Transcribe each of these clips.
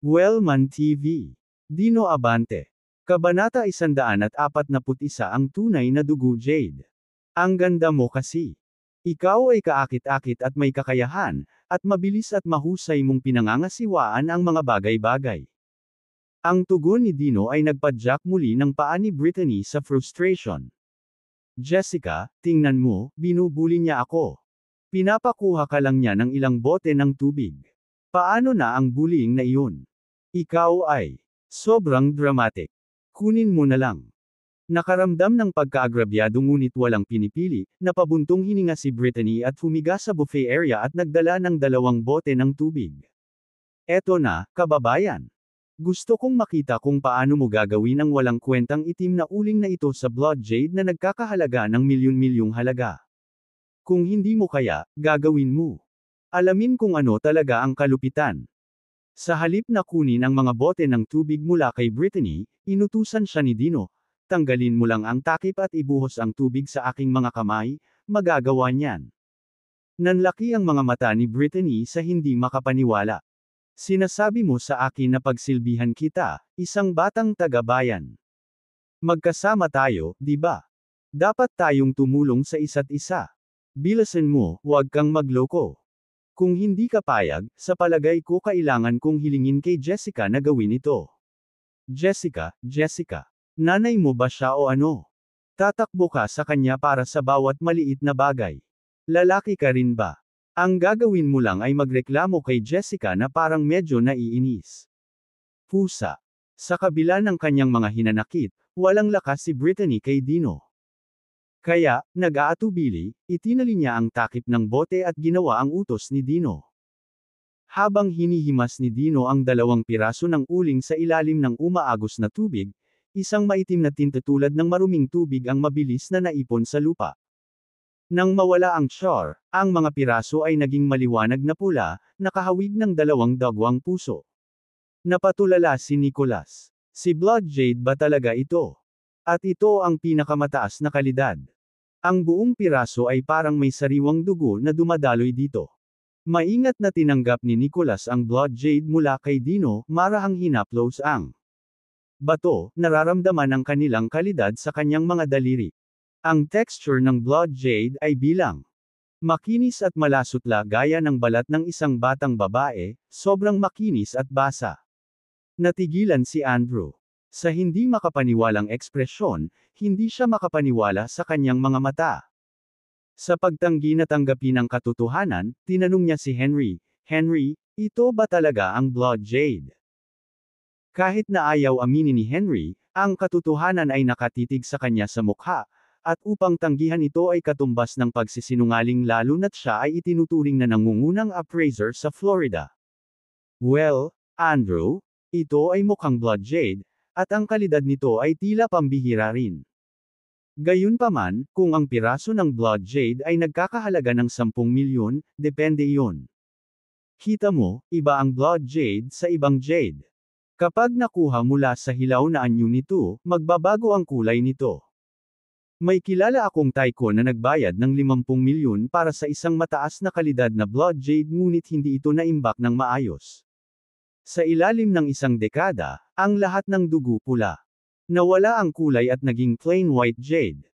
Wellman TV. Dino Abante. Kabanata 141 Ang tunay na dugo Jade. Ang ganda mo kasi. Ikaw ay kaakit-akit at may kakayahan, at mabilis at mahusay mong pinangangasiwaan ang mga bagay-bagay. Ang tugon ni Dino ay nagpadyak muli ng paa ni Brittany sa frustration. Jessica, tingnan mo, binubuli niya ako. Pinapakuha ka lang niya ng ilang bote ng tubig. Paano na ang bullying na iyon? Ikaw ay sobrang dramatic. Kunin mo na lang. Nakaramdam ng pagkaagrabyado ngunit walang pinipili, napabuntong hininga si Brittany at humiga sa buffet area at nagdala ng 2 bote ng tubig. Eto na, kababayan. Gusto kong makita kung paano mo gagawin ang walang kwentang itim na uling na ito sa blood jade na nagkakahalaga ng milyon-milyong halaga. Kung hindi mo kaya, gagawin mo. Alamin kung ano talaga ang kalupitan. Sa halip na kunin ang mga bote ng tubig mula kay Brittany, inutusan siya ni Dino. Tanggalin mo lang ang takip at ibuhos ang tubig sa aking mga kamay, magagawa niyan. Nanlaki ang mga mata ni Brittany sa hindi makapaniwala. Sinasabi mo sa akin na pagsilbihan kita, isang batang taga-bayan. Magkasama tayo, di ba? Dapat tayong tumulong sa isa't isa. Bilasan mo, huwag kang magloko. Kung hindi ka payag, sa palagay ko kailangan kong hilingin kay Jessica na gawin ito. Jessica, nanay mo ba siya o ano? Tatakbo ka sa kanya para sa bawat maliit na bagay. Lalaki ka rin ba? Ang gagawin mo lang ay magreklamo kay Jessica na parang medyo naiinis. Pusa. Sa kabila ng kanyang mga hinanakit, walang lakas si Brittany kay Dino. Kaya, nag-aatubili, itinali niya ang takip ng bote at ginawa ang utos ni Dino. Habang hinihimas ni Dino ang 2 piraso ng uling sa ilalim ng umaagos na tubig, isang maitim na tinta tulad ng maruming tubig ang mabilis na naipon sa lupa. Nang mawala ang char, ang mga piraso ay naging maliwanag na pula, nakahawig ng 2 dagwang puso. Napatulala si Nicholas. Si Blood Jade ba talaga ito? At ito ang pinakamataas na kalidad. Ang buong piraso ay parang may sariwang dugo na dumadaloy dito. Maingat na tinanggap ni Nicholas ang Blood Jade mula kay Dino, marahang hinaplos ang bato, nararamdaman ang kanilang kalidad sa kanyang mga daliri. Ang texture ng Blood Jade ay bilang makinis at malasutla gaya ng balat ng isang batang babae, sobrang makinis at basa. Natigilan si Andrew. Sa hindi makapaniwalang ekspresyon, hindi siya makapaniwala sa kanyang mga mata. Sa pagtanggi na tanggapin ang katotohanan, tinanong niya si Henry, Henry, ito ba talaga ang Blood Jade? Kahit na ayaw aminin ni Henry, ang katotohanan ay nakatitig sa kanya sa mukha, at upang tanggihan ito ay katumbas ng pagsisinungaling lalo na't siya ay itinuturing na nangungunang appraiser sa Florida. Well, Andrew, ito ay mukhang Blood Jade, at ang kalidad nito ay tila pambihira rin. Gayunpaman, kung ang piraso ng Blood Jade ay nagkakahalaga ng 10 milyon, depende iyon. Kita mo, iba ang Blood Jade sa ibang jade. Kapag nakuha mula sa hilaw na anyo nito, magbabago ang kulay nito. May kilala akong tycoon na nagbayad ng 50 milyon para sa isang mataas na kalidad na Blood Jade ngunit hindi ito naimbak ng maayos. Sa ilalim ng isang dekada, ang lahat ng dugo pula. Nawala ang kulay at naging plain white jade.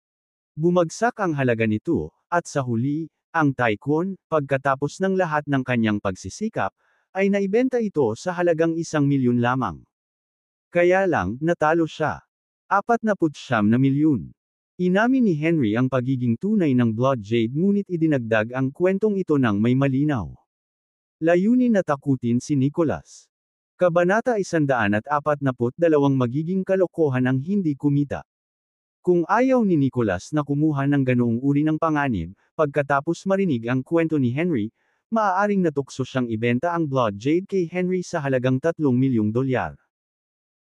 Bumagsak ang halaga nito, at sa huli, ang tycoon, pagkatapos ng lahat ng kanyang pagsisikap, ay naibenta ito sa halagang 1 milyon lamang. Kaya lang, natalo siya. 49 milyon. Inamin ni Henry ang pagiging tunay ng Blood Jade ngunit idinagdag ang kwentong ito ng may malinaw. Layunin na takutin si Nicholas. Kabanata 142 Magiging kalokohan ang hindi kumita. Kung ayaw ni Nicholas na kumuha ng ganoong uri ng panganib, pagkatapos marinig ang kwento ni Henry, maaaring natukso siyang ibenta ang Blood Jade kay Henry sa halagang $3 milyong.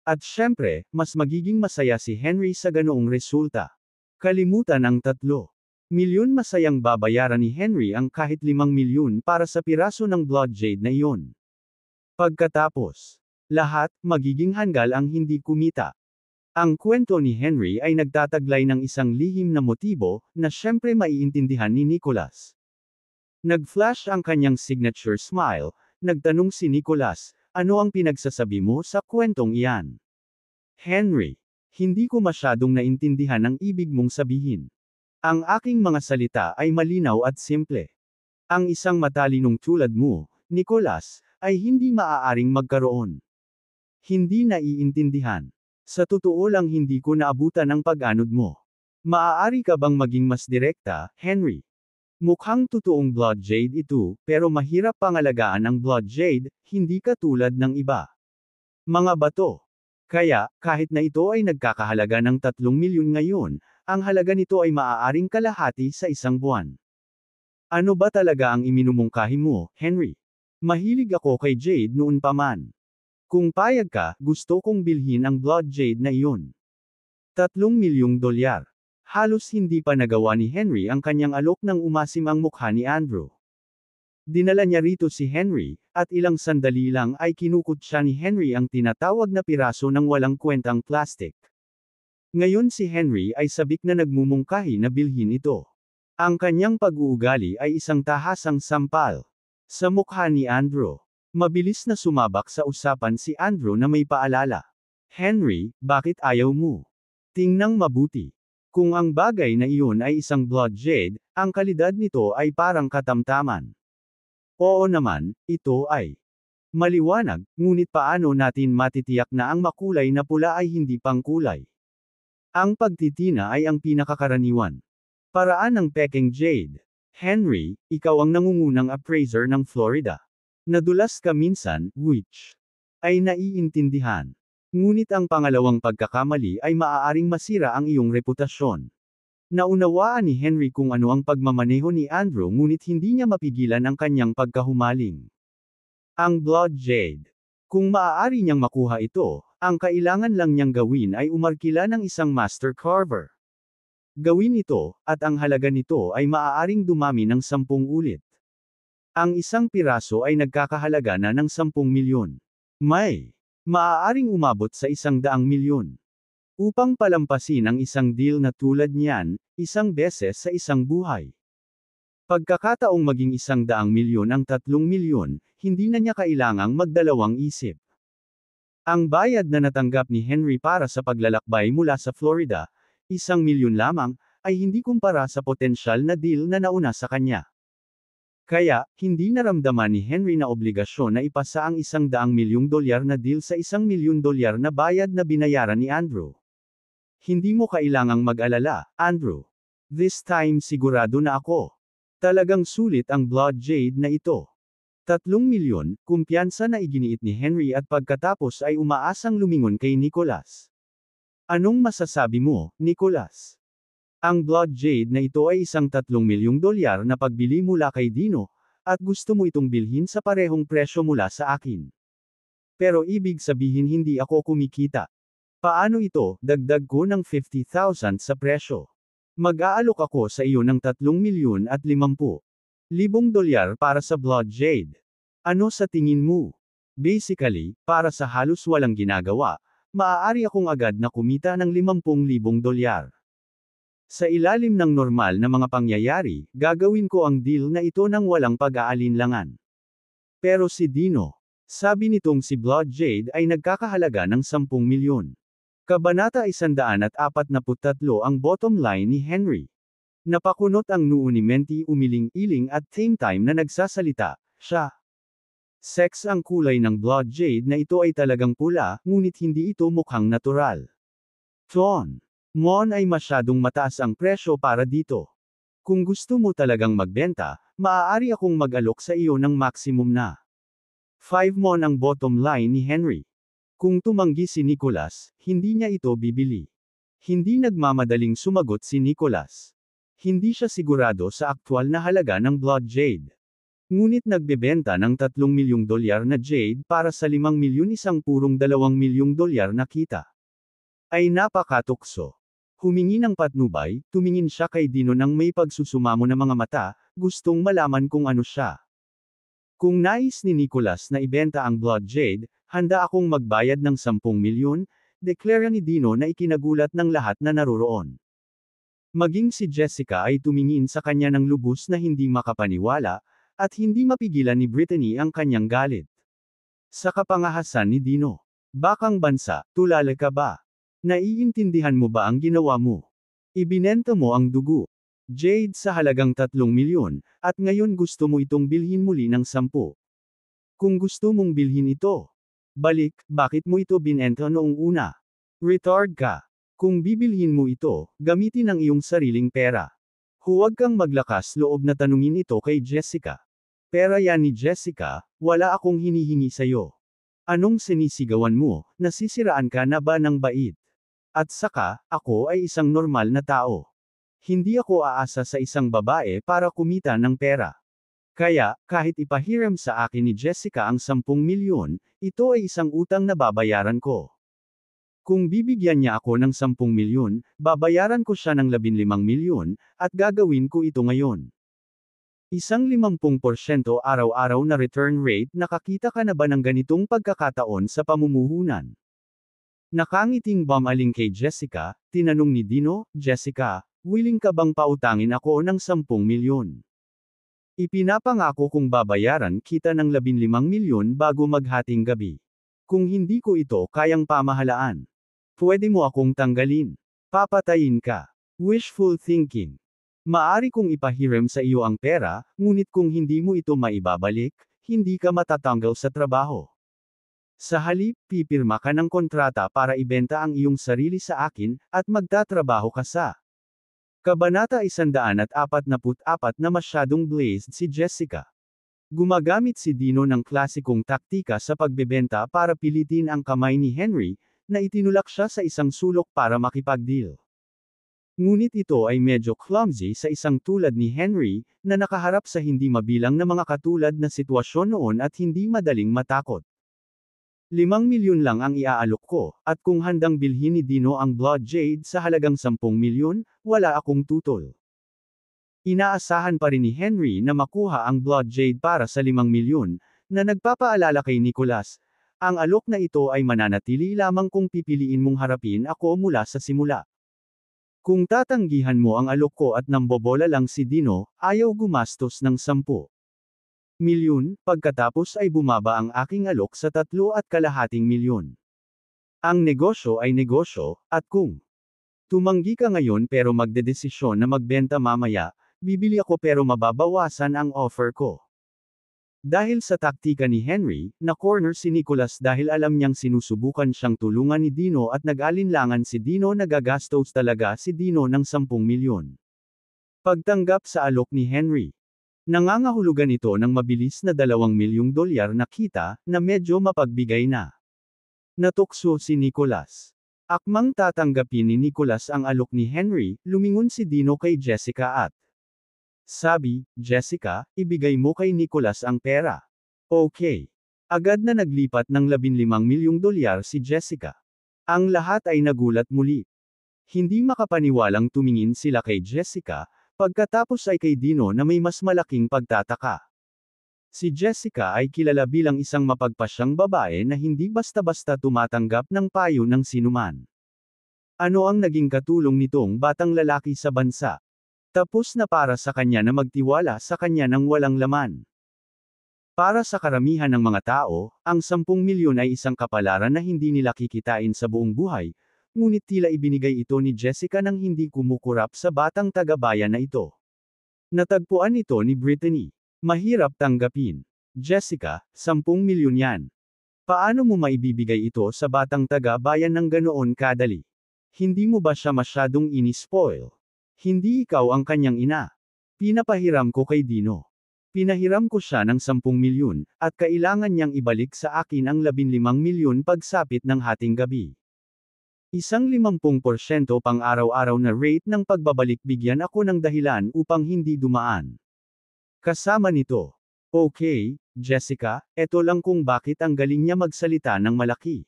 At syempre, mas magiging masaya si Henry sa ganoong resulta. Kalimutan ang 3 milyon masayang babayaran ni Henry ang kahit 5 milyon para sa piraso ng Blood Jade na iyon. Pagkatapos lahat, magiging hanggal ang hindi kumita. Ang kwento ni Henry ay nagtataglay ng isang lihim na motibo, na syempre maiintindihan ni Nicholas. Nag-flash ang kanyang signature smile, nagtanong si Nicholas, ano ang pinagsasabi mo sa kwentong iyan? Henry, hindi ko masyadong naintindihan ang ibig mong sabihin. Ang aking mga salita ay malinaw at simple. Ang isang matalinong tulad mo, Nicholas, ay hindi maaaring magkaroon. Hindi naiintindihan. Sa totoo lang hindi ko naabutan ang pag-anod mo. Maaari ka bang maging mas direkta, Henry? Mukhang totoong blood jade ito, pero mahirap pangalagaan ang blood jade, hindi katulad ng iba. Mga bato. Kaya, kahit na ito ay nagkakahalaga ng 3 milyon ngayon, ang halaga nito ay maaaring kalahati sa isang buwan. Ano ba talaga ang iminumungkahi mo, Henry? Mahilig ako kay jade noon pa man. Kung payag ka, gusto kong bilhin ang blood jade na iyon. 3 milyong dolyar. Halos hindi pa nagawa ni Henry ang kanyang alok nang umasim ang mukha ni Andrew. Dinala niya rito si Henry, at ilang sandali lang ay kinukot siya ni Henry ang tinatawag na piraso ng walang kwentang plastic. Ngayon si Henry ay sabik na nagmumungkahi na bilhin ito. Ang kanyang pag-uugali ay isang tahasang sampal. Sa mukha ni Andrew. Mabilis na sumabak sa usapan si Andrew na may paalala. Henry, bakit ayaw mo? Tingnang mabuti. Kung ang bagay na iyon ay isang blood jade, ang kalidad nito ay parang katamtaman. Oo naman, ito ay maliwanag, ngunit paano natin matitiyak na ang makulay na pula ay hindi pangkulay? Ang pagtitina ay ang pinakakaraniwan paraan ng peking jade. Henry, ikaw ang nangungunang appraiser ng Florida. Nadulas ka minsan, which ay naiintindihan. Ngunit ang pangalawang pagkakamali ay maaaring masira ang iyong reputasyon. Naunawaan ni Henry kung ano ang pagmamaneho ni Andrew ngunit hindi niya mapigilan ang kanyang pagkahumaling. Ang blood jade. Kung maaari niyang makuha ito, ang kailangan lang niyang gawin ay umarkila ng isang master carver. Gawin ito, at ang halaga nito ay maaaring dumami ng 10 ulit. Ang isang piraso ay nagkakahalaga na ng 10 milyon. Maaaring umabot sa 100 milyon. Upang palampasin ang isang deal na tulad niyan, isang beses sa isang buhay. Pagkakataong maging 100 milyon ang 3 milyon, hindi na niya kailangang magdalawang isip. Ang bayad na natanggap ni Henry para sa paglalakbay mula sa Florida, 1 milyon lamang, ay hindi kumpara sa potensyal na deal na nauna sa kanya. Kaya, hindi naramdaman ni Henry na obligasyon na ipasa ang 100 milyong dolyar na deal sa 1 milyon dolyar na bayad na binayaran ni Andrew. Hindi mo kailangang mag-alala, Andrew. This time sigurado na ako. Talagang sulit ang blood jade na ito. 3 milyon, kumpiyansa na iginiit ni Henry at pagkatapos ay umaasang lumingon kay Nicholas. Anong masasabi mo, Nicholas? Ang blood jade na ito ay isang 3 milyong dolyar na pagbili mula kay Dino, at gusto mo itong bilhin sa parehong presyo mula sa akin. Pero ibig sabihin hindi ako kumikita. Paano ito, dagdag ko ng 50,000 sa presyo. Mag-aalok ako sa iyo ng 3 milyon at 50,000 dolyar para sa blood jade. Ano sa tingin mo? Basically, para sa halos walang ginagawa, maaari akong agad na kumita ng 50,000 dolyar. Sa ilalim ng normal na mga pangyayari, gagawin ko ang deal na ito nang walang pag-aalinlangan. Pero si Dino, sabi nitong si Blood Jade ay nagkakahalaga ng 10 milyon. Kabanata 143 ang bottom line ni Henry. Napakunot ang noo ni Menti umiling-iling at same time na nagsasalita, siya. Sex ang kulay ng Blood Jade na ito ay talagang pula, ngunit hindi ito mukhang natural. Mon ay masyadong mataas ang presyo para dito. Kung gusto mo talagang magbenta, maaari akong mag-alok sa iyo ng maximum na 5 mon ang bottom line ni Henry. Kung tumanggi si Nicholas, hindi niya ito bibili. Hindi nagmamadaling sumagot si Nicholas. Hindi siya sigurado sa aktwal na halaga ng blood jade. Ngunit nagbebenta ng 3 milyong dolyar na jade para sa 5 milyon isang purong 2 milyong dolyar na kita. Ay napakatukso. Humingi ng patnubay, tumingin siya kay Dino nang may pagsusumamo na mga mata, gustong malaman kung ano siya. Kung nais ni Nicholas na ibenta ang blood jade, handa akong magbayad ng 10 milyon, deklara ni Dino na ikinagulat ng lahat na naroroon. Maging si Jessica ay tumingin sa kanya ng lubos na hindi makapaniwala, at hindi mapigilan ni Brittany ang kanyang galit. Sa kapangahasan ni Dino. Bakang bansa, tulala ka ba? Naiintindihan mo ba ang ginawa mo? Ibinenta mo ang dugo. Jade sa halagang 3 milyon, at ngayon gusto mo itong bilhin muli ng 10. Kung gusto mong bilhin ito, balik, bakit mo ito binenta noong una? Retard ka. Kung bibilhin mo ito, gamitin ang iyong sariling pera. Huwag kang maglakas loob na tanungin ito kay Jessica. Pera yan ni Jessica, wala akong hinihingi sa'yo. Anong sinisigawan mo, nasisiraan ka na ba ng bait? At saka, ako ay isang normal na tao. Hindi ako aasa sa isang babae para kumita ng pera. Kaya, kahit ipahiram sa akin ni Jessica ang 10 milyon, ito ay isang utang na babayaran ko. Kung bibigyan niya ako ng 10 milyon, babayaran ko siya ng 15 milyon, at gagawin ko ito ngayon. Isang 50% araw-araw na return rate, nakakita ka na ba ng ganitong pagkakataon sa pamumuhunan? Nakangiting bumaling kay Jessica, tinanong ni Dino, Jessica, willing ka bang pautangin ako ng 10 milyon? Ipinapangako kong babayaran kita ng 15 milyon bago maghating gabi. Kung hindi ko ito kayang pamahalaan, pwede mo akong tanggalin. Papatayin ka. Wishful thinking. Maari kong ipahiram sa iyo ang pera, ngunit kung hindi mo ito maibabalik, hindi ka matatanggal sa trabaho. Sa halip, pipirma ka ng kontrata para ibenta ang iyong sarili sa akin, at magtatrabaho ka sa Kabanata 144 na masyadong blazed si Jessica. Gumagamit si Dino ng klasikong taktika sa pagbebenta para pilitin ang kamay ni Henry, na itinulak siya sa isang sulok para makipag-deal. Ngunit ito ay medyo clumsy sa isang tulad ni Henry, na nakaharap sa hindi mabilang na mga katulad na sitwasyon noon at hindi madaling matakot. 5 milyon lang ang iaalok ko, at kung handang bilhin ni Dino ang Blood Jade sa halagang 10 milyon, wala akong tutol. Inaasahan pa rin ni Henry na makuha ang Blood Jade para sa 5 milyon, na nagpapaalala kay Nicholas, ang alok na ito ay mananatili lamang kung pipiliin mong harapin ako mula sa simula. Kung tatanggihan mo ang alok ko at nambobola lang si Dino, ayaw gumastos ng 10 milyon, pagkatapos ay bumaba ang aking alok sa 3.5 milyon. Ang negosyo ay negosyo, at kung tumanggi ka ngayon pero magdedesisyon na magbenta mamaya, bibili ako pero mababawasan ang offer ko. Dahil sa taktika ni Henry, na-corner si Nicholas dahil alam niyang sinusubukan siyang tulungan ni Dino at nag-alinlangan si Dino na gagastos talaga si Dino ng 10 milyon. Pagtanggap sa alok ni Henry. Nangangahulugan ito ng mabilis na 2 milyong dolyar na kita, na medyo mapagbigay na. Natukso si Nicholas. Akmang tatanggapin ni Nicholas ang alok ni Henry, lumingon si Dino kay Jessica at sabi, Jessica, ibigay mo kay Nicholas ang pera. Okay. Agad na naglipat ng 15 milyong dolyar si Jessica. Ang lahat ay nagulat muli. Hindi makapaniwalang tumingin sila kay Jessica, pagkatapos ay kay Dino na may mas malaking pagtataka. Si Jessica ay kilala bilang isang mapagpasyang babae na hindi basta-basta tumatanggap ng payo ng sinuman. Ano ang naging katulong nitong batang lalaki sa bansa? Tapos na para sa kanya na magtiwala sa kanya ng walang laman. Para sa karamihan ng mga tao, ang 10 milyon ay isang kapalaran na hindi nila kikitain sa buong buhay, ngunit tila ibinigay ito ni Jessica nang hindi kumukurap sa batang taga-bayan na ito. Natagpuan ito ni Brittany. Mahirap tanggapin. Jessica, 10 milyon yan. Paano mo maibibigay ito sa batang taga-bayan ng ganoon kadali? Hindi mo ba siya masyadong ini-spoil? Hindi ikaw ang kanyang ina. Pinapahiram ko kay Dino. Pinahiram ko siya ng 10 milyon, at kailangan niyang ibalik sa akin ang 15 milyon pagsapit ng hating gabi. Isang 50% pang araw-araw na rate ng pagbabalik, bigyan ako ng dahilan upang hindi dumaan. Kasama nito. Okay, Jessica, eto lang kung bakit ang galing niya magsalita ng malaki.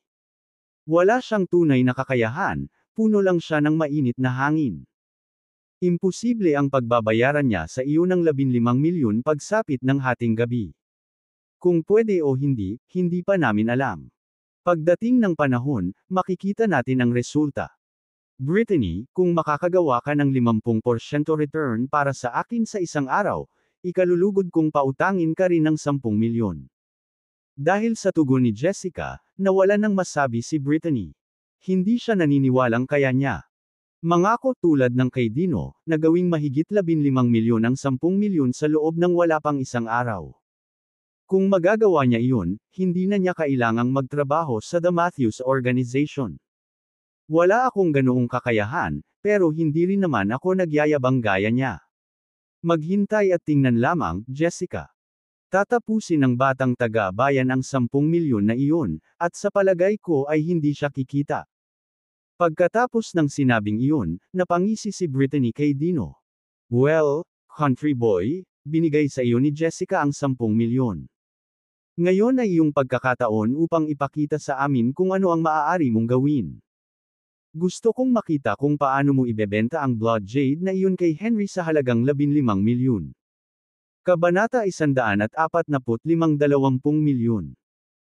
Wala siyang tunay na kakayahan, puno lang siya ng mainit na hangin. Imposible ang pagbabayaran niya sa iyo ng 15 milyon pagsapit ng hating gabi. Kung pwede o hindi, hindi pa namin alam. Pagdating ng panahon, makikita natin ang resulta. Brittany, kung makakagawa ka ng 50% return para sa akin sa isang araw, ikalulugod kong pautangin ka rin ng 10 milyon. Dahil sa tugon ni Jessica, nawalan ng masabi si Brittany. Hindi siya naniniwalang kaya niya. Mangako tulad ng kay Dino, na gawing mahigit 15 milyon ang 10 milyon sa loob ng wala pang isang araw. Kung magagawa niya iyon, hindi na niya kailangang magtrabaho sa The Matthews Organization. Wala akong ganoong kakayahan, pero hindi rin naman ako nagyayabang gaya niya. Maghintay at tingnan lamang, Jessica. Tatapusin ng batang taga-bayan ang 10 milyon na iyon, at sa palagay ko ay hindi siya kikita. Pagkatapos ng sinabing iyon, napangisi si Brittany kay Dino. Well, country boy, binigay sa iyo ni Jessica ang 10 milyon. Ngayon ay iyong pagkakataon upang ipakita sa amin kung ano ang maaari mong gawin. Gusto kong makita kung paano mo ibebenta ang Blood Jade na iyon kay Henry sa halagang 15 milyon. Kabanata 145 20 milyon.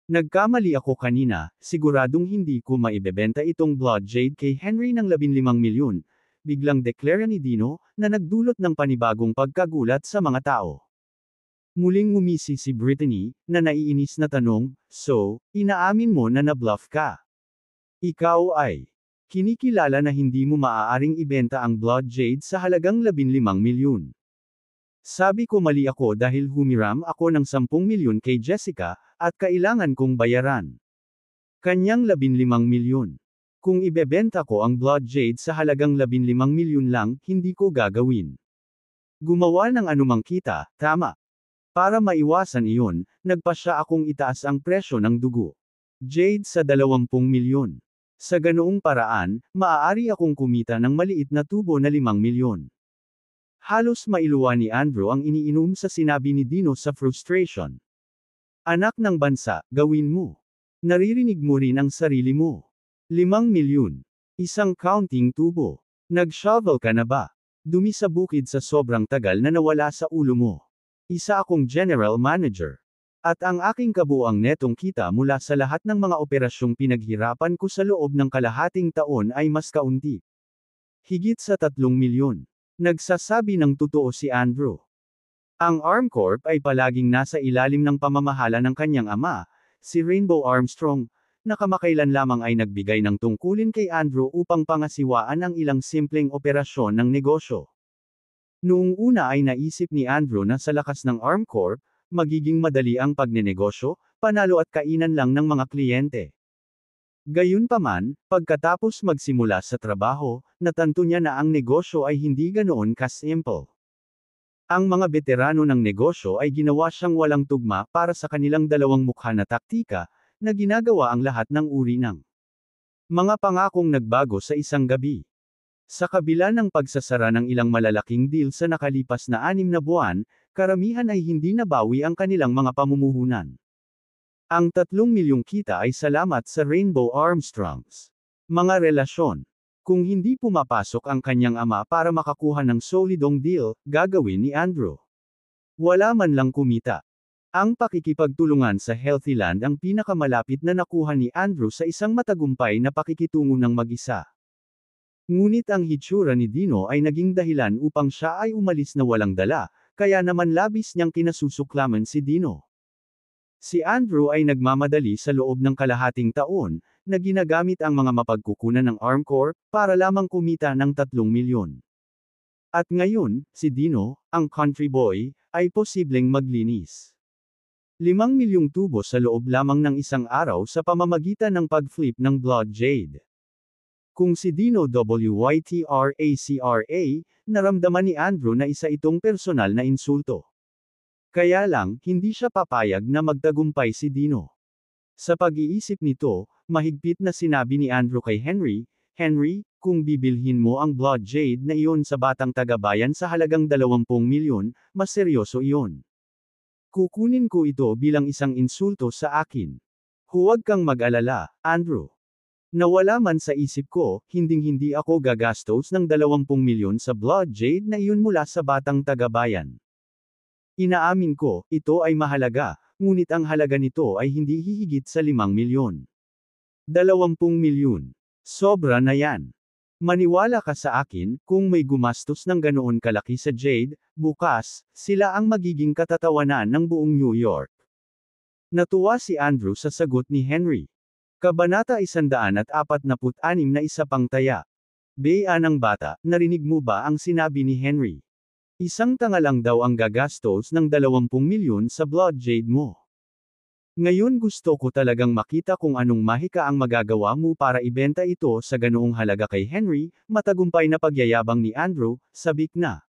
Nagkamali ako kanina, siguradong hindi ko maibebenta itong Blood Jade kay Henry ng 15 milyon, biglang deklara ni Dino, na nagdulot ng panibagong pagkagulat sa mga tao. Muling ngumisi si Brittany, na naiinis na tanong, so, inaamin mo na nabluff ka? Ikaw ay kinikilala na hindi mo maaaring ibenta ang Blood Jade sa halagang 15 milyon. Sabi ko mali ako dahil humiram ako ng 10 milyon kay Jessica, at kailangan kong bayaran kanyang 15 milyon. Kung ibebenta ko ang Blood Jade sa halagang 15 milyon lang, hindi ko gagawin. Gumawa ng anumang kita, tama. Para maiwasan iyon, nagpasya akong itaas ang presyo ng dugo Jade sa 20 milyon. Sa ganoong paraan, maaari akong kumita ng maliit na tubo na 5 milyon. Halos mailuwa ni Andrew ang iniinom sa sinabi ni Dino sa frustration. Anak ng bansa, gawin mo. Naririnig mo rin ang sarili mo. 5 milyon. Isang counting tubo. Nag-shovel ka na ba? Dumi sa bukid sa sobrang tagal na nawala sa ulo mo. Isa akong general manager. At ang aking kabuang netong kita mula sa lahat ng mga operasyong pinaghirapan ko sa loob ng kalahating taon ay mas kaunti. Higit sa 3 milyon. Nagsasabi ng totoo si Andrew. Ang ArmCorp ay palaging nasa ilalim ng pamamahala ng kanyang ama, si Rainbow Armstrong, na kamakailan lamang ay nagbigay ng tungkulin kay Andrew upang pangasiwaan ang ilang simpleng operasyon ng negosyo. Noong una ay naisip ni Andrew na sa lakas ng ArmCorp, magiging madali ang pagnenegosyo, panalo at kainan lang ng mga kliyente. Gayunpaman, pagkatapos magsimula sa trabaho, natanto niya na ang negosyo ay hindi ganoon ka-simple. Ang mga veterano ng negosyo ay ginawa siyang walang tugma para sa kanilang dalawang mukha na taktika, na ginagawa ang lahat ng uri ng mga pangakong nagbago sa isang gabi. Sa kabila ng pagsasara ng ilang malalaking deal sa nakalipas na 6 na buwan, karamihan ay hindi nabawi ang kanilang mga pamumuhunan. Ang 3 milyong kita ay salamat sa Rainbow Armstrongs mga relasyon. Kung hindi pumapasok ang kanyang ama para makakuha ng solidong deal, gagawin ni Andrew. Wala man lang kumita. Ang pakikipagtulungan sa Healthy Land ang pinakamalapit na nakuha ni Andrew sa isang matagumpay na pakikitungo ng mag-isa. Ngunit ang hitsura ni Dino ay naging dahilan upang siya ay umalis na walang dala, kaya naman labis niyang kinasusuklaman si Dino. Si Andrew ay nagmamadali sa loob ng kalahating taon, na ginagamit ang mga mapagkukunan ng ArmCorp, para lamang kumita ng 3 milyon. At ngayon, si Dino, ang country boy, ay posibleng maglinis 5 milyong tubo sa loob lamang ng isang araw sa pamamagitan ng pag-flip ng Blood Jade. Kung si Dino WYTRACRA, naramdaman ni Andrew na isa itong personal na insulto. Kaya lang, hindi siya papayag na magtagumpay si Dino. Sa pag-iisip nito, mahigpit na sinabi ni Andrew kay Henry, Henry, kung bibilhin mo ang Blood Jade na iyon sa batang taga-bayan sa halagang 20 milyon, mas seryoso iyon. Kukunin ko ito bilang isang insulto sa akin. Huwag kang mag-alala, Andrew. Nawala man sa isip ko, hinding-hindi ako gagastos ng 20 milyon sa Blood Jade na iyon mula sa batang taga-bayan. Inaamin ko, ito ay mahalaga, ngunit ang halaga nito ay hindi hihigit sa 5 milyon. 20 milyon. Sobra na yan. Maniwala ka sa akin, kung may gumastos ng ganoon kalaki sa Jade, bukas, sila ang magiging katatawanan ng buong New York. Natuwa si Andrew sa sagot ni Henry. Kabanata 146 na isa pang taya. Bea ng bata, narinig mo ba ang sinabi ni Henry? Isang tanga lang daw ang gagastos ng 20 milyon sa blood jade mo. Ngayon gusto ko talagang makita kung anong mahika ang magagawa mo para ibenta ito sa ganoong halaga kay Henry, matagumpay na pagyayabang ni Andrew, sabik na.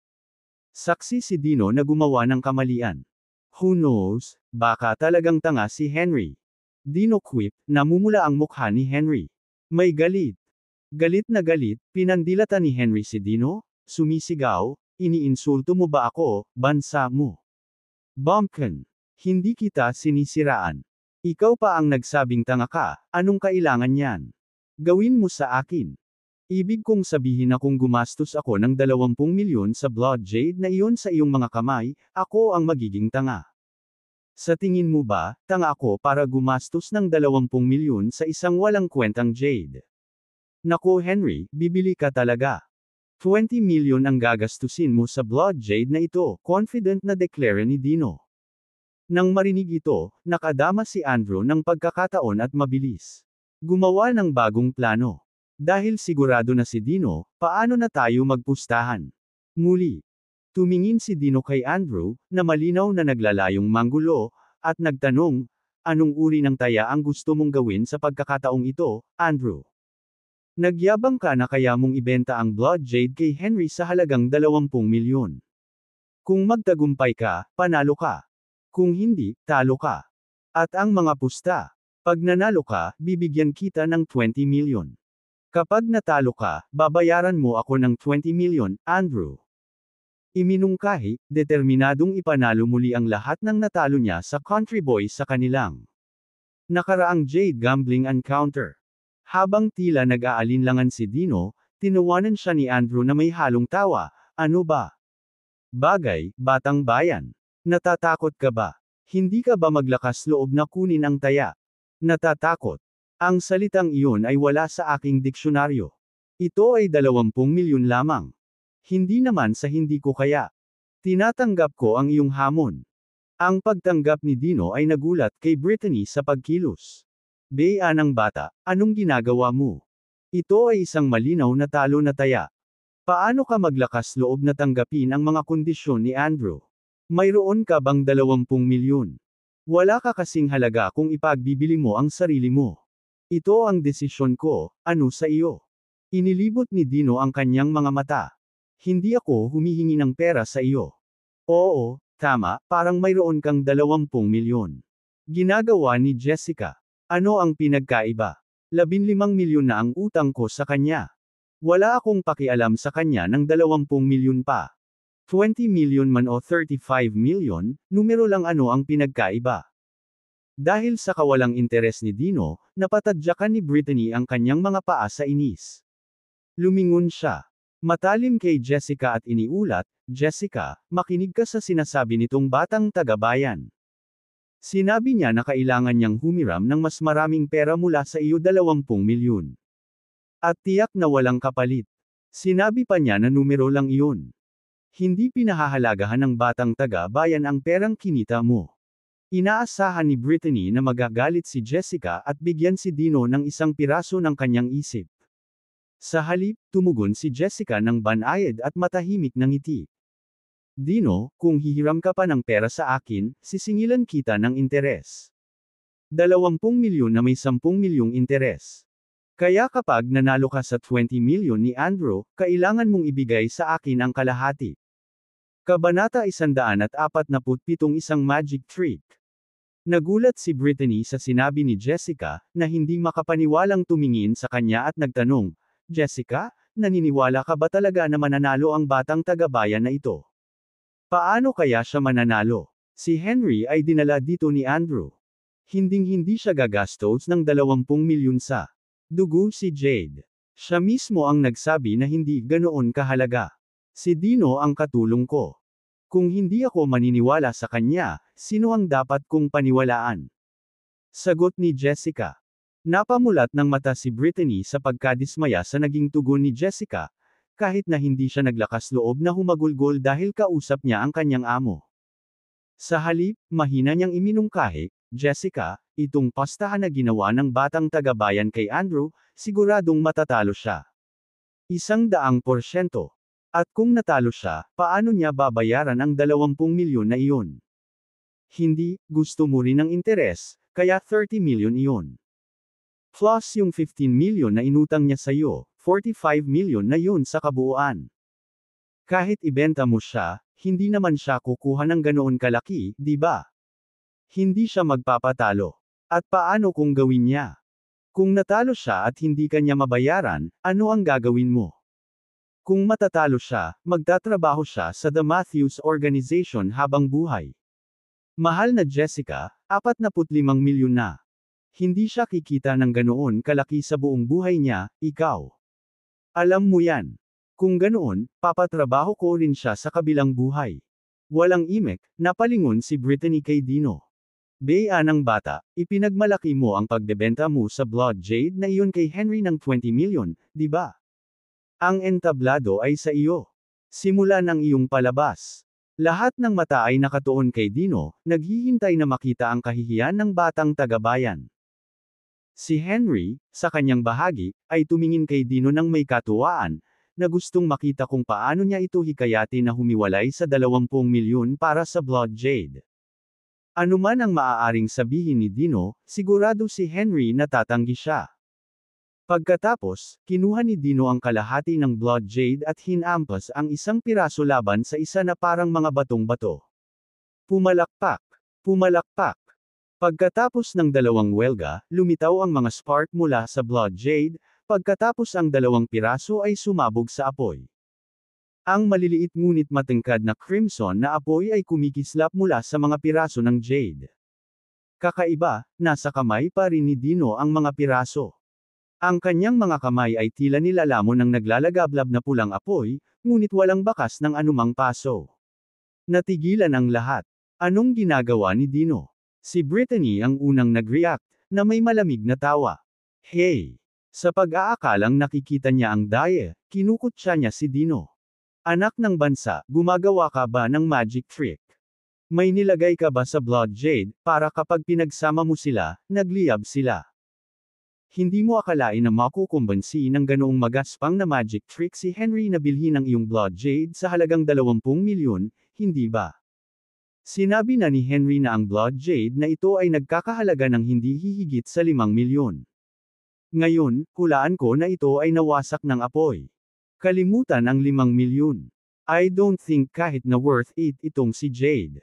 Saksi si Dino na gumawa ng kamalian. Who knows, baka talagang tanga si Henry. Dino quip, namumula ang mukha ni Henry. May galit. Galit na galit, pinandilatan ni Henry si Dino, sumisigaw, iniinsulto mo ba ako, bansa mo? Bumpkin. Hindi kita sinisiraan. Ikaw pa ang nagsabing tanga ka, anong kailangan yan? Gawin mo sa akin. Ibig kong sabihin na kung gumastos ako ng 20 milyon sa blood jade na iyon sa iyong mga kamay, ako ang magiging tanga. Sa tingin mo ba, tanga ako para gumastos ng 20 milyon sa isang walang kwentang jade? Nako Henry, bibili ka talaga. 20 milyon ang gagastusin mo sa blood jade na ito, confident na deklara ni Dino. Nang marinig ito, nakadama si Andrew ng pagkakataon at mabilis. Gumawa ng bagong plano. Dahil sigurado na si Dino, paano na tayo magpustahan? Muli. Tumingin si Dino kay Andrew, na malinaw na naglalayong manggulo, at nagtanong, anong uri ng taya ang gusto mong gawin sa pagkakataong ito, Andrew? Nagyabang ka na kaya mong ibenta ang blood jade kay Henry sa halagang 20 milyon. Kung magtagumpay ka, panalo ka. Kung hindi, talo ka. At ang mga pusta. Pag nanalo ka, bibigyan kita ng 20 milyon. Kapag natalo ka, babayaran mo ako ng 20 milyon, Andrew. Iminungkahi, determinadong ipanalo muli ang lahat ng natalo niya sa Country Boys sa kanilang nakaraang Jade Gambling Encounter. Habang tila nag-aalinlangan si Dino, tinawanan siya ni Andrew na may halong tawa, ano ba? Bagay, batang bayan. Natatakot ka ba? Hindi ka ba maglakas loob na kunin ang taya? Natatakot. Ang salitang iyon ay wala sa aking diksyonaryo. Ito ay 20 milyon lamang. Hindi naman sa hindi ko kaya. Tinatanggap ko ang iyong hamon. Ang pagtanggap ni Dino ay nagulat kay Brittany sa pagkilos. Bea ng bata, anong ginagawa mo? Ito ay isang malinaw na talo na taya. Paano ka maglakas loob na tanggapin ang mga kondisyon ni Andrew? Mayroon ka bang 20 milyon? Wala ka kasing halaga kung ipagbibili mo ang sarili mo. Ito ang desisyon ko, ano sa iyo? Inilibot ni Dino ang kanyang mga mata. Hindi ako humihingi ng pera sa iyo. Oo, tama, parang mayroon kang 20 milyon. Ginagawa ni Jessica. Ano ang pinagkaiba? 15 milyon na ang utang ko sa kanya. Wala akong pakialam sa kanya ng 20 milyon pa. 20 million man o 35 million, numero lang ano ang pinagkaiba. Dahil sa kawalang interes ni Dino, napatadyakan ni Brittany ang kanyang mga paa sa inis. Lumingon siya. Matalim kay Jessica at iniulat, Jessica, makinig ka sa sinasabi nitong batang taga-bayan. Sinabi niya na kailangan niyang humiram ng mas maraming pera mula sa iyo 20 milyon. At tiyak na walang kapalit. Sinabi pa niya na numero lang iyon. Hindi pinahahalagahan ng batang taga-bayan ang perang kinita mo. Inaasahan ni Brittany na magagalit si Jessica at bigyan si Dino ng isang piraso ng kanyang isip. Sa halip, tumugon si Jessica ng banayad at matahimik na ngiti. Dino, kung hihiram ka pa ng pera sa akin, sisingilan kita ng interes. 20 milyon na may 10 milyong interes. Kaya kapag nanalo ka sa 20 milyon ni Andrew, kailangan mong ibigay sa akin ang kalahati. Kabanata 147 Isang Magic Trick. Nagulat si Brittany sa sinabi ni Jessica, na hindi makapaniwalang tumingin sa kanya at nagtanong, Jessica, naniniwala ka ba talaga na mananalo ang batang taga-bayan na ito? Paano kaya siya mananalo? Si Henry ay dinala dito ni Andrew. Hinding-hindi siya gagastos ng 20 milyon sa dugo si Jade. Siya mismo ang nagsabi na hindi ganoon kahalaga. Si Dino ang katulong ko. Kung hindi ako maniniwala sa kanya, sino ang dapat kong paniwalaan? Sagot ni Jessica. Napamulat ng mata si Brittany sa pagkadismaya sa naging tugon ni Jessica, kahit na hindi siya naglakas loob na humagulgol dahil kausap niya ang kanyang amo. Sa halip, mahina niyang iminungkahi, Jessica, itong pastahan na ginawa ng batang taga-bayan kay Andrew, siguradong matatalo siya. 100%. At kung natalo siya, paano niya babayaran ang 20 milyon na iyon? Hindi, gusto mo rin ng interes, kaya 30 milyon iyon. Plus yung 15 milyon na inutang niya sa'yo, 45 milyon na yun sa kabuuan. Kahit ibenta mo siya, hindi naman siya kukuha ng ganoon kalaki, di ba? Hindi siya magpapatalo. At paano kung gawin niya? Kung natalo siya at hindi kanya mabayaran, ano ang gagawin mo? Kung matatalo siya, magtatrabaho siya sa The Matthews Organization habang buhay. Mahal na Jessica, 45 milyon na. Hindi siya kikita ng ganoon kalaki sa buong buhay niya, ikaw. Alam mo yan. Kung ganoon, papatrabaho ko rin siya sa kabilang buhay. Walang imek, napalingon si Brittany kay Dino. Bea ng bata, ipinagmalaki mo ang pagbebenta mo sa Blood Jade na iyon kay Henry ng 20 milyon, di ba? Ang entablado ay sa iyo. Simula ng iyong palabas. Lahat ng mata ay nakatuon kay Dino, naghihintay na makita ang kahihiyan ng batang taga-bayan. Si Henry, sa kanyang bahagi, ay tumingin kay Dino ng may katuwaan, na gustong makita kung paano niya ito hikayati na humiwalay sa 20 milyon para sa Blood Jade. Ano man ang maaaring sabihin ni Dino, sigurado si Henry na tatanggi siya. Pagkatapos, kinuha ni Dino ang kalahati ng Blood Jade at hinampas ang isang piraso laban sa isa na parang mga batong-bato. Pumalakpak. Pumalakpak. Pagkatapos ng dalawang welga, lumitaw ang mga spark mula sa Blood Jade, pagkatapos ang dalawang piraso ay sumabog sa apoy. Ang maliliit ngunit matangkad na crimson na apoy ay kumikislap mula sa mga piraso ng Jade. Kakaiba, nasa kamay pa rin ni Dino ang mga piraso. Ang kanyang mga kamay ay tila nilalamon ng naglalagablab na pulang apoy, ngunit walang bakas ng anumang paso. Natigilan ang lahat. Anong ginagawa ni Dino? Si Brittany ang unang nag-react, na may malamig na tawa. Hey! Sa pag-aakalang nakikita niya ang daya, kinukutsa niya si Dino. Anak ng bansa, gumagawa ka ba ng magic trick? May nilagay ka ba sa Blood Jade, para kapag pinagsama mo sila, nagliyab sila? Hindi mo akalain na makukumbansi ng ganoong magaspang na magic trick si Henry na bilhin ang iyong Blood Jade sa halagang 20 milyon, hindi ba? Sinabi na ni Henry na ang Blood Jade na ito ay nagkakahalaga ng hindi hihigit sa 5 milyon. Ngayon, hulaan ko na ito ay nawasak ng apoy. Kalimutan ang 5 milyon. I don't think kahit na worth it itong si Jade.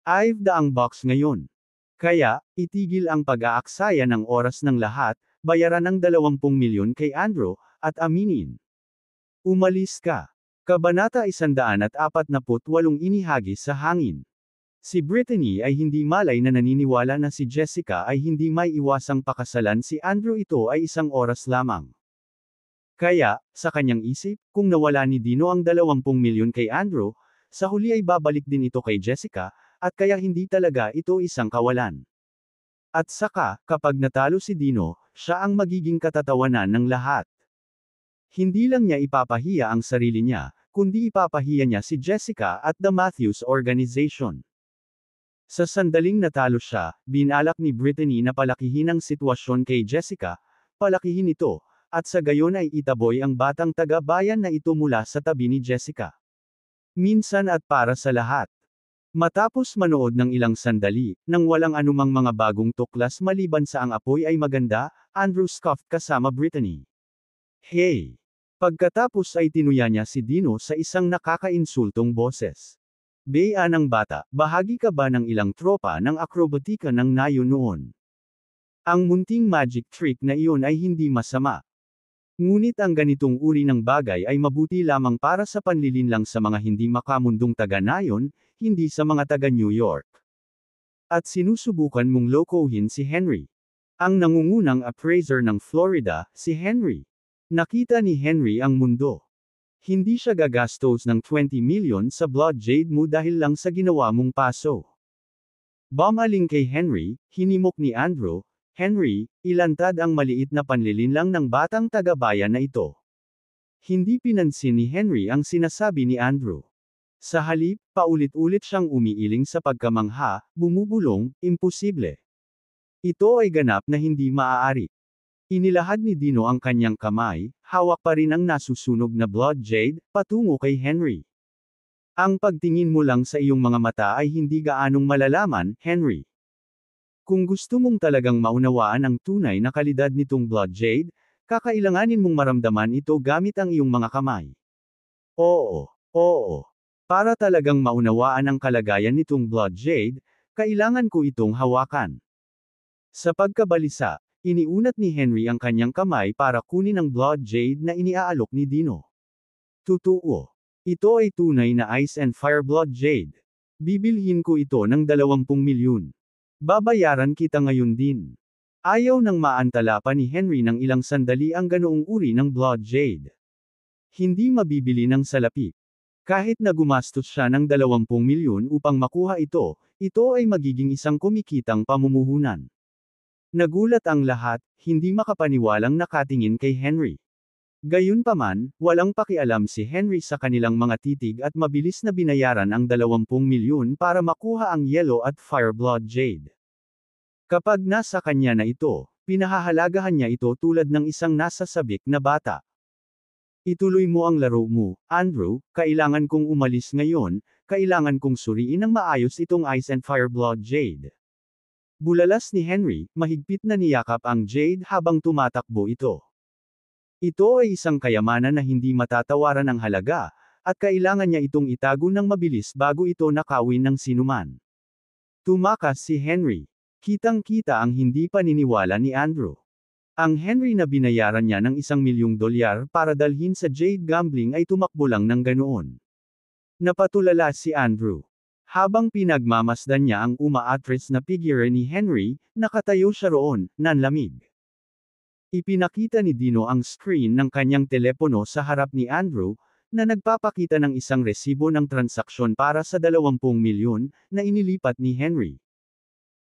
I've daang box ngayon. Kaya, itigil ang pag-aaksaya ng oras ng lahat, bayaran ng 20 milyon kay Andrew, at aminin. Umalis ka. Kabanata 148 inihagis sa hangin. Si Brittany ay hindi malay na naniniwala na si Jessica ay hindi may iwasang pakasalan si Andrew, ito ay isang oras lamang. Kaya, sa kanyang isip, kung nawala ni Dino ang 20 milyon kay Andrew, sa huli ay babalik din ito kay Jessica, at kaya hindi talaga ito isang kawalan. At saka, kapag natalo si Dino, siya ang magiging katatawanan ng lahat. Hindi lang niya ipapahiya ang sarili niya, kundi ipapahiya niya si Jessica at The Matthews Organization. Sa sandaling natalo siya, binalak ni Brittany na palakihin ang sitwasyon kay Jessica, palakihin ito, at sa gayon ay itaboy ang batang taga-bayan na ito mula sa tabi ni Jessica. Minsan at para sa lahat. Matapos manood ng ilang sandali, nang walang anumang mga bagong tuklas maliban sa ang apoy ay maganda, Andrew scoffed kasama Brittany. Hey! Pagkatapos ay tinuya niya si Dino sa isang nakakainsultong boses. Bea ng bata, bahagi ka ba ng ilang tropa ng akrobatika ng Nayo noon? Ang munting magic trick na iyon ay hindi masama. Ngunit ang ganitong uri ng bagay ay mabuti lamang para sa panlilinlang sa mga hindi makamundong taga-Nayon, hindi sa mga taga-New York. At sinusubukan mong lokohin si Henry. Ang nangungunang appraiser ng Florida, si Henry. Nakita ni Henry ang mundo. Hindi siya gagastos ng 20 milyon sa Blood Jade mo dahil lang sa ginawa mong paso. Bumaling kay Henry, hinimok ni Andrew, Henry, ilantad ang maliit na panlilinlang ng batang taga-bayan na ito. Hindi pinansin ni Henry ang sinasabi ni Andrew. Sa halip, paulit-ulit siyang umiiling sa pagkamangha, bumubulong, imposible. Ito ay ganap na hindi maaari. Inilahad ni Dino ang kanyang kamay, hawak pa rin ang nasusunog na blood jade, patungo kay Henry. Ang pagtingin mo lang sa iyong mga mata ay hindi gaanong malalaman, Henry. Kung gusto mong talagang maunawaan ang tunay na kalidad nitong blood jade, kakailanganin mong maramdaman ito gamit ang iyong mga kamay. Oo, oo. Para talagang maunawaan ang kalagayan nitong blood jade, kailangan ko itong hawakan. Sa pagkabalisa, iniunat ni Henry ang kanyang kamay para kunin ang blood jade na iniaalok ni Dino. Totoo. Ito ay tunay na Ice and Fire Blood Jade. Bibilhin ko ito ng 20 milyon. Babayaran kita ngayon din. Ayaw nang maantala pa ni Henry ng ilang sandali ang ganoong uri ng Blood Jade. Hindi mabibili ng salapi. Kahit na gumastos siya ng 20 milyon upang makuha ito ay magiging isang kumikitang pamumuhunan. Nagulat ang lahat, hindi makapaniwalang nakatingin kay Henry. Gayunpaman, walang pakialam si Henry sa kanilang mga titig at mabilis na binayaran ang 20 milyon para makuha ang Yellow at Fire Blood Jade. Kapag nasa kanya na ito, pinahahalagahan niya ito tulad ng isang nasa sabik na bata. Ituloy mo ang laro mo, Andrew, kailangan kong umalis ngayon, kailangan kong suriin ng maayos itong Ice and Fire Blood Jade. Bulalas ni Henry, mahigpit na niyakap ang Jade habang tumatakbo ito. Ito ay isang kayamanan na hindi matatawaran ang halaga, at kailangan niya itong itago ng mabilis bago ito nakawin ng sinuman. Tumakas si Henry. Kitang-kita ang hindi paniniwala ni Andrew. Ang Henry na binayaran niya ng $1,000,000 para dalhin sa Jade Gambling ay tumakbo lang ng ganoon. Napatulala si Andrew. Habang pinagmamasdan niya ang umaatres na figure ni Henry, nakatayo siya roon, nanlamig. Ipinakita ni Dino ang screen ng kanyang telepono sa harap ni Andrew, na nagpapakita ng isang resibo ng transaksyon para sa 20 milyon, na inilipat ni Henry.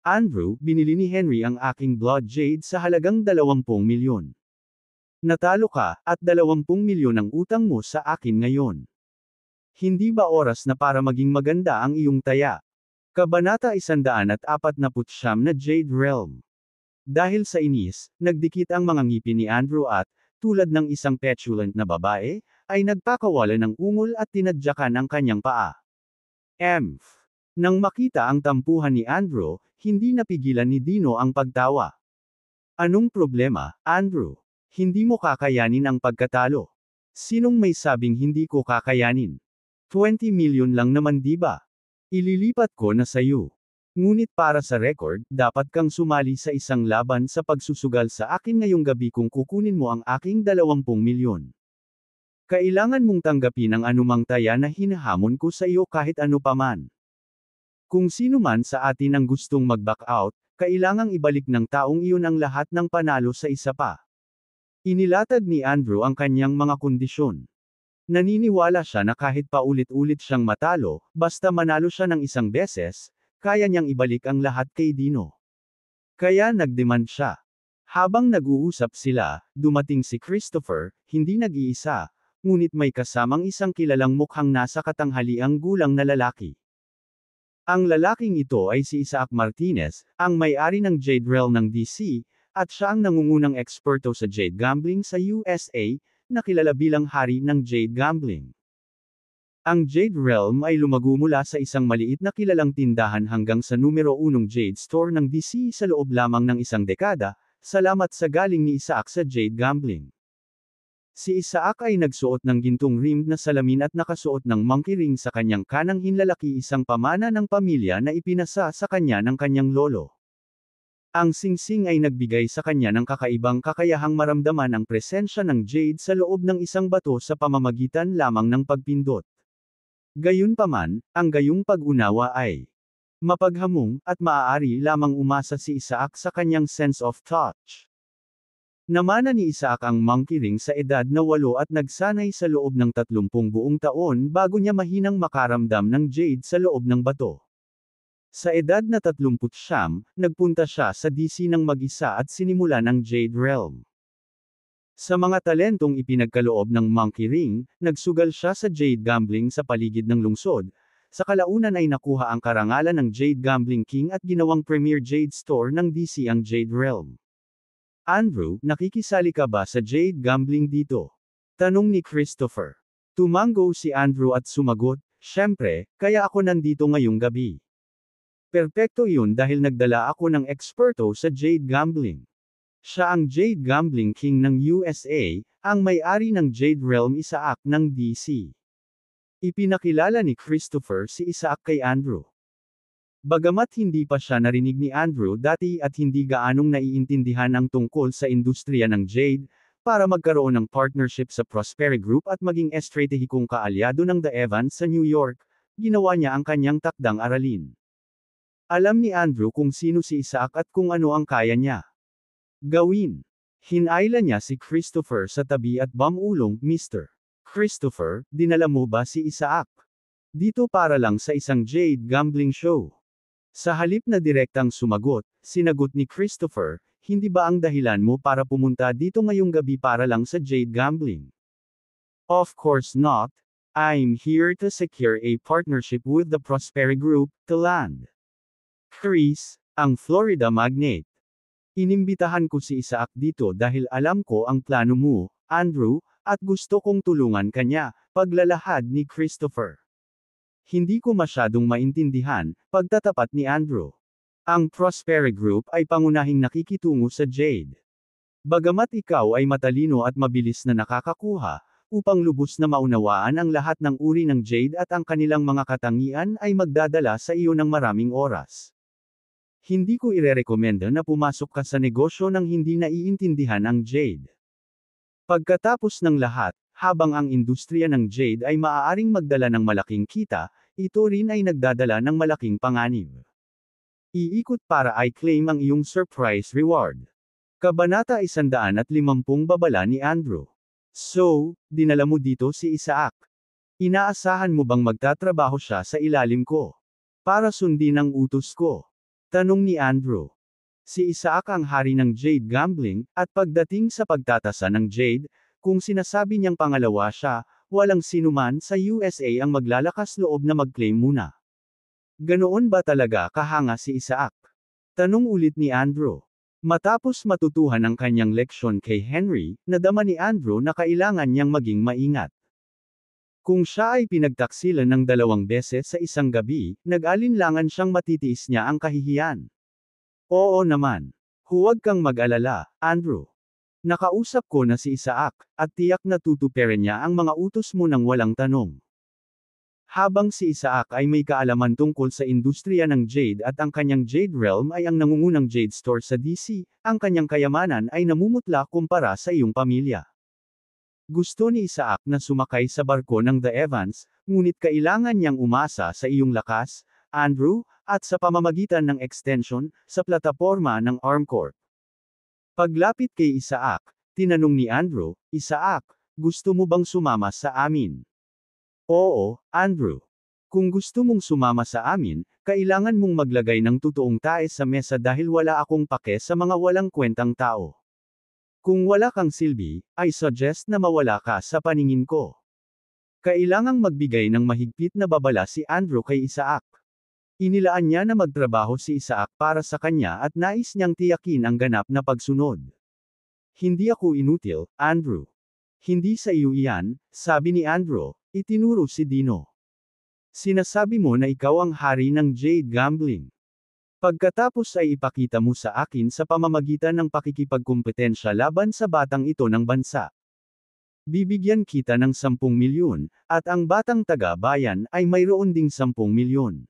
Andrew, binili ni Henry ang aking blood jade sa halagang 20 milyon. Natalo ka, at 20 milyon ang utang mo sa akin ngayon. Hindi ba oras na para maging maganda ang iyong taya? Kabanata 149 na Jade Realm. Dahil sa inis, nagdikit ang mga ngipin ni Andrew at, tulad ng isang petulant na babae, ay nagpakawala ng ungol at tinadyakan ang kanyang paa. Nang makita ang tampuhan ni Andrew, hindi napigilan ni Dino ang pagtawa. Anong problema, Andrew? Hindi mo kakayanin ang pagkatalo. Sinong may sabing hindi ko kakayanin? 20 milyon lang naman diba? Ililipat ko na sayo. Ngunit para sa record, dapat kang sumali sa isang laban sa pagsusugal sa akin ngayong gabi kung kukunin mo ang aking 20 milyon. Kailangan mong tanggapin ang anumang taya na hinahamon ko sa iyo kahit ano paman. Kung sino man sa atin ang gustong mag-back out, kailangang ibalik ng taong iyon ang lahat ng panalo sa isa pa. Inilatag ni Andrew ang kanyang mga kondisyon. Naniniwala siya na kahit paulit-ulit siyang matalo, basta manalo siya ng isang beses, kaya niyang ibalik ang lahat kay Dino. Kaya nagdemand siya. Habang nag-uusap sila, dumating si Christopher, hindi nag-iisa, ngunit may kasamang isang kilalang mukhang nasa katanghaliang gulang na lalaki. Ang lalaking ito ay si Isaac Martinez, ang may-ari ng Jade Realm ng DC, at siya ang nangungunang eksperto sa Jade Gambling sa USA, na kilala bilang hari ng Jade Gambling. Ang Jade Realm ay lumago mula sa isang maliit na kilalang tindahan hanggang sa numero 1 Jade Store ng DC sa loob lamang ng isang dekada, salamat sa galing ni Isaac sa Jade Gambling. Si Isaac ay nagsuot ng gintong rimmed na salamin at nakasuot ng monkey ring sa kanyang kanang hinlalaki, isang pamana ng pamilya na ipinasa sa kanya ng kanyang lolo. Ang singsing ay nagbigay sa kanya ng kakaibang kakayahang maramdaman ang presensya ng Jade sa loob ng isang bato sa pamamagitan lamang ng pagpindot. Gayunpaman, ang gayong pag-unawa ay mapaghamong, at maaari lamang umasa si Isaac sa kanyang sense of touch. Namana ni Isaac ang monkey ring sa edad na 8 at nagsanay sa loob ng 30 buong taon bago niya mahinang makaramdam ng Jade sa loob ng bato. Sa edad na 39, nagpunta siya sa DC ng mag-isa at sinimulan ang Jade Realm. Sa mga talentong ipinagkaloob ng monkey ring, nagsugal siya sa Jade Gambling sa paligid ng lungsod, sa kalaunan ay nakuha ang karangalan ng Jade Gambling King at ginawang premier Jade Store ng DC ang Jade Realm. Andrew, nakikisali ka ba sa Jade Gambling dito? Tanong ni Christopher. Tumango si Andrew at sumagot, "Syempre, kaya ako nandito ngayong gabi. Perpekto yun dahil nagdala ako ng eksperto sa Jade Gambling. Siya ang Jade Gambling King ng USA, ang may-ari ng Jade Realm Isaac ng DC." Ipinakilala ni Christopher si Isaac kay Andrew. Bagamat hindi pa siya narinig ni Andrew dati at hindi gaanong naiintindihan ang tungkol sa industriya ng Jade, para magkaroon ng partnership sa Prosperi Group at maging estratehikong kaalyado ng The Evans sa New York, ginawa niya ang kanyang takdang aralin. Alam ni Andrew kung sino si Isaac at kung ano ang kaya niya gawin. Hinayla niya si Christopher sa tabi at bamulong, "Mr. Christopher, dinala mo ba si Isaac dito para lang sa isang Jade Gambling show?" Sa halip na direktang sumagot, sinagot ni Christopher, "Hindi ba ang dahilan mo para pumunta dito ngayong gabi para lang sa Jade Gambling?" "Of course not. I'm here to secure a partnership with the Prosperi Group, to land Chris, ang Florida magnate. Inimbitahan ko si Isaac dito dahil alam ko ang plano mo, Andrew, at gusto kong tulungan kanya," paglalahad ni Christopher. Hindi ko masyadong maintindihan, pagtatapat ni Andrew. Ang Prosperi Group ay pangunahing nakikitungo sa Jade. Bagamat ikaw ay matalino at mabilis na nakakakuha, upang lubos na maunawaan ang lahat ng uri ng Jade at ang kanilang mga katangian ay magdadala sa iyo ng maraming oras. Hindi ko irerekomenda na pumasok ka sa negosyo nang hindi naiintindihan ang Jade. Pagkatapos ng lahat, habang ang industriya ng Jade ay maaaring magdala ng malaking kita, ito rin ay nagdadala ng malaking panganib. Iikot para i-claim ang iyong surprise reward. Kabanata 150 babala ni Andrew. So, dinala mo dito si Isaac. Inaasahan mo bang magtatrabaho siya sa ilalim ko para sundin ang utos ko? Tanong ni Andrew. Si Isaac ang hari ng Jade Gambling, at pagdating sa pagtatasa ng Jade, kung sinasabi niyang pangalawa siya, walang sinuman sa USA ang maglalakas loob na mag-claim muna. Ganoon ba talaga kahanga si Isaac? Tanong ulit ni Andrew. Matapos matutuhan ang kanyang leksyon kay Henry, nadama ni Andrew na kailangan niyang maging maingat. Kung siya ay pinagtaksilan ng 2 beses sa isang gabi, nag-alinlangan siyang matitiis niya ang kahihiyan. Oo naman. Huwag kang mag-alala, Andrew. Nakausap ko na si Isaac, at tiyak na tutuparin niya ang mga utos mo nang walang tanong. Habang si Isaac ay may kaalaman tungkol sa industriya ng Jade at ang kanyang Jade Realm ay ang nangungunang Jade Store sa DC, ang kanyang kayamanan ay namumutla kumpara sa iyong pamilya. Gusto ni Isaac na sumakay sa barko ng The Evans, ngunit kailangan niyang umasa sa iyong lakas, Andrew, at sa pamamagitan ng extension, sa plataporma ng ArmCorp. Paglapit kay Isaac, tinanong ni Andrew, "Isaac, gusto mo bang sumama sa amin?" "Oo, Andrew. Kung gusto mong sumama sa amin, kailangan mong maglagay ng totoong tae sa mesa dahil wala akong pake sa mga walang kwentang tao. Kung wala kang silbi, I suggest na mawala ka sa paningin ko." Kailangang magbigay ng mahigpit na babala si Andrew kay Isaac. Inilaan niya na magtrabaho si Isaac para sa kanya at nais niyang tiyakin ang ganap na pagsunod. "Hindi ako inutil, Andrew. Hindi sa iyo iyan," sabi ni Andrew, itinuro si Dino. "Sinasabi mo na ikaw ang hari ng Jade Gambling. Pagkatapos ay ipakita mo sa akin sa pamamagitan ng pakikipagkumpetensya laban sa batang ito ng bansa. Bibigyan kita ng 10 milyon, at ang batang taga-bayan ay mayroon ding 10 milyon.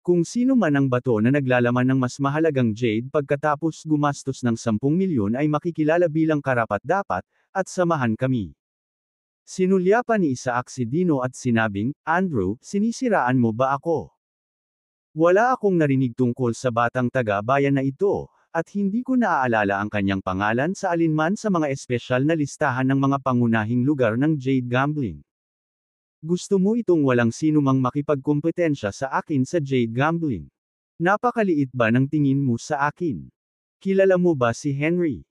Kung sino man ang bato na naglalaman ng mas mahalagang Jade pagkatapos gumastos ng 10 milyon ay makikilala bilang karapat-dapat, at samahan kami." Sinulyapan ni Isaac si Dino at sinabing, "Andrew, sinisiraan mo ba ako? Wala akong narinig tungkol sa batang taga-bayan na ito, at hindi ko naaalala ang kanyang pangalan sa alinman sa mga espesyal na listahan ng mga pangunahing lugar ng Jade Gambling. Gusto mo itong walang sinumang makipagkumpetensya sa akin sa Jade Gambling? Napakaliit ba ng tingin mo sa akin? Kilala mo ba si Henry?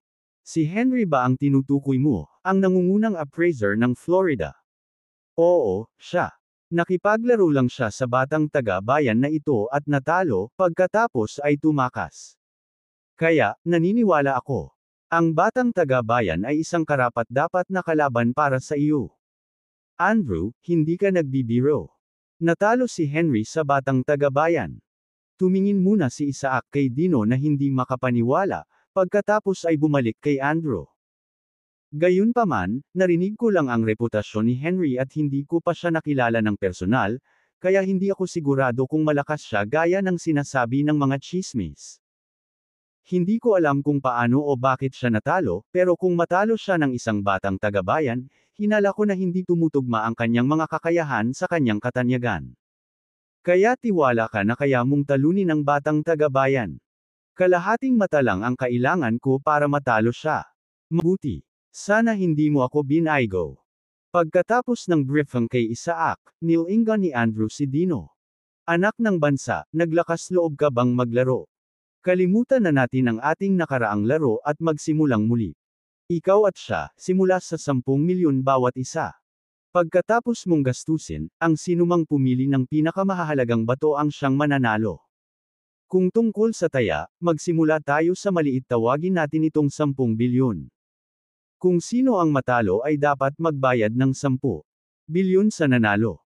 Si Henry ba ang tinutukoy mo, ang nangungunang appraiser ng Florida?" "Oo, siya. Nakipaglaro lang siya sa batang taga-bayan na ito at natalo, pagkatapos ay tumakas. Kaya, naniniwala ako. Ang batang taga-bayan ay isang karapat-dapat na kalaban para sa iyo. Andrew, hindi ka nagbibiro. Natalo si Henry sa batang taga-bayan. Tumingin muna si Isaac kay Dino na hindi makapaniwala, pagkatapos ay bumalik kay Andrew. Gayunpaman, narinig ko lang ang reputasyon ni Henry at hindi ko pa siya nakilala ng personal, kaya hindi ako sigurado kung malakas siya gaya ng sinasabi ng mga chismis. Hindi ko alam kung paano o bakit siya natalo, pero kung matalo siya ng isang batang taga-bayan, hinala ko na hindi tumutugma ang kanyang mga kakayahan sa kanyang katanyagan. Kaya tiwala ka na kaya mong talunin ang batang taga-bayan. Kalahating mata lang ang kailangan ko para matalo siya. Mabuti. Sana hindi mo ako binaygo. Pagkatapos ng briefing kay Isaac, nilingan ni Andrew si Dino. Anak ng bansa, naglakas loob ka bang maglaro? Kalimutan na natin ang ating nakaraang laro at magsimulang muli. Ikaw at siya, simula sa 10 milyon bawat isa. Pagkatapos mong gastusin, ang sinumang pumili ng pinakamahalagang bato ang siyang mananalo. Kung tungkol sa taya, magsimula tayo sa maliit, tawagin natin itong 10 bilyon. Kung sino ang matalo ay dapat magbayad ng 10 bilyon sa nanalo.